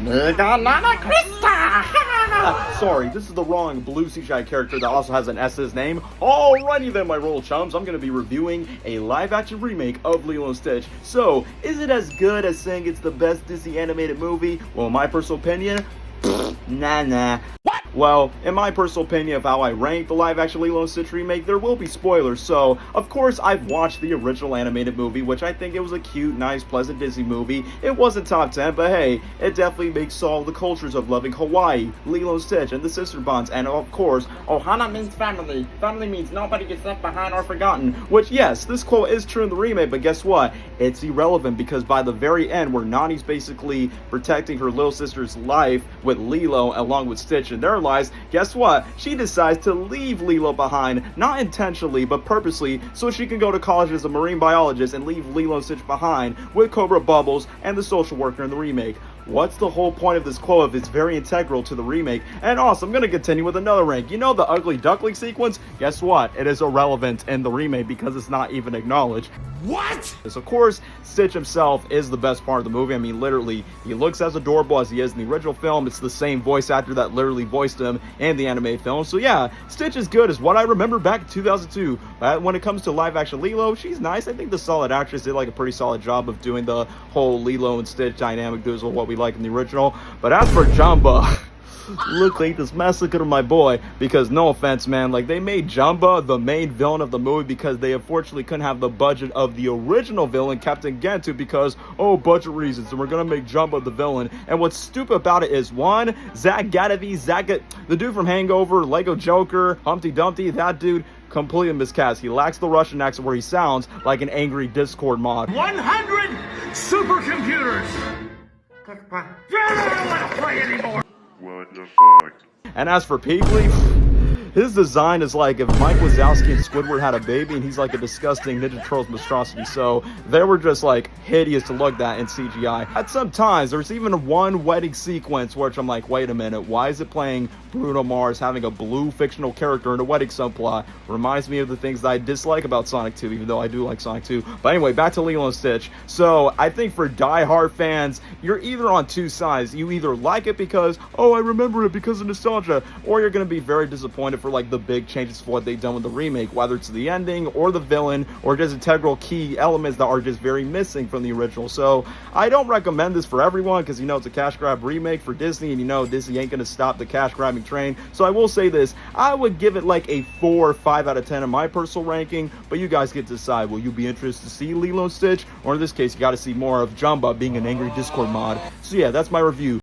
Mega Nana Krista! Sorry, this is the wrong blue CGI character that also has an S in his name. Alrighty then, my royal chums, I'm going to be reviewing a live-action remake of Lilo Stitch. So, is it as good as saying it's the best Disney animated movie? Well, in my personal opinion, nah. Well, in my personal opinion of how I rank the live-action Lilo & Stitch remake, there will be spoilers, so, of course, I've watched the original animated movie, which I think it was a cute, nice, pleasant Disney movie. It wasn't top 10, but hey, it definitely makes all the cultures of loving Hawaii, Lilo & Stitch, and the sister bonds, and of course, Ohana means family. Family means nobody gets left behind or forgotten, which, yes, this quote is true in the remake, but guess what? It's irrelevant, because by the very end, where Nani's basically protecting her little sister's life with Lilo, along with Stitch and their lives, guess what? She decides to leave Lilo behind, not intentionally, but purposely, so she can go to college as a marine biologist and leave Lilo and Stitch behind with Cobra Bubbles and the social worker in the remake. What's the whole point of this quote if it's very integral to the remake? And also, I'm going to continue with another rank. You know the ugly duckling sequence? Guess what? It is irrelevant in the remake because it's not even acknowledged. What? Of course, Stitch himself is the best part of the movie. I mean, literally, he looks as adorable as he is in the original film. It's the same voice actor that literally voiced him in the animated film. So yeah, Stitch is good, is what I remember back in 2002. But when it comes to live-action Lilo, she's nice. I think the solid actress did like a pretty solid job of doing the whole Lilo and Stitch dynamic. Those are what we like in the original. But as for Jumba, look like this massacre of my boy, because no offense, man, like they made Jumba the main villain of the movie because they unfortunately couldn't have the budget of the original villain, Captain Gantu, because budget reasons, and we're gonna make Jumba the villain. And what's stupid about it is, one, the dude from Hangover, Lego Joker, Humpty Dumpty, that dude completely miscast. He lacks the Russian accent where he sounds like an angry Discord mod. 100 supercomputers! I don't want to play anymore! What the fuck? And as for Peebly, his design is like if Mike Wazowski and Squidward had a baby and he's like a disgusting Ninja Turtles monstrosity. So they were just like hideous to look at in CGI. At some times, there's even one wedding sequence which I'm like, wait a minute, why is it playing Bruno Mars having a blue fictional character in a wedding subplot? Reminds me of the things that I dislike about Sonic 2, even though I do like Sonic 2. But anyway, back to Lilo and Stitch. So I think for die-hard fans, you're either on two sides. You either like it because, I remember it because of nostalgia, or you're going to be very disappointed for like the big changes for what they've done with the remake, whether it's the ending or the villain or just integral key elements that are just very missing from the original. So I don't recommend this for everyone because it's a cash grab remake for Disney, and Disney ain't gonna stop the cash grabbing train. So I will say this, I would give it like a 4 or 5 out of 10 in my personal ranking, but you guys get to decide. Will you be interested to see Lilo and Stitch, or in this case you got to see more of Jumba being an angry Discord mod? So yeah, that's my review.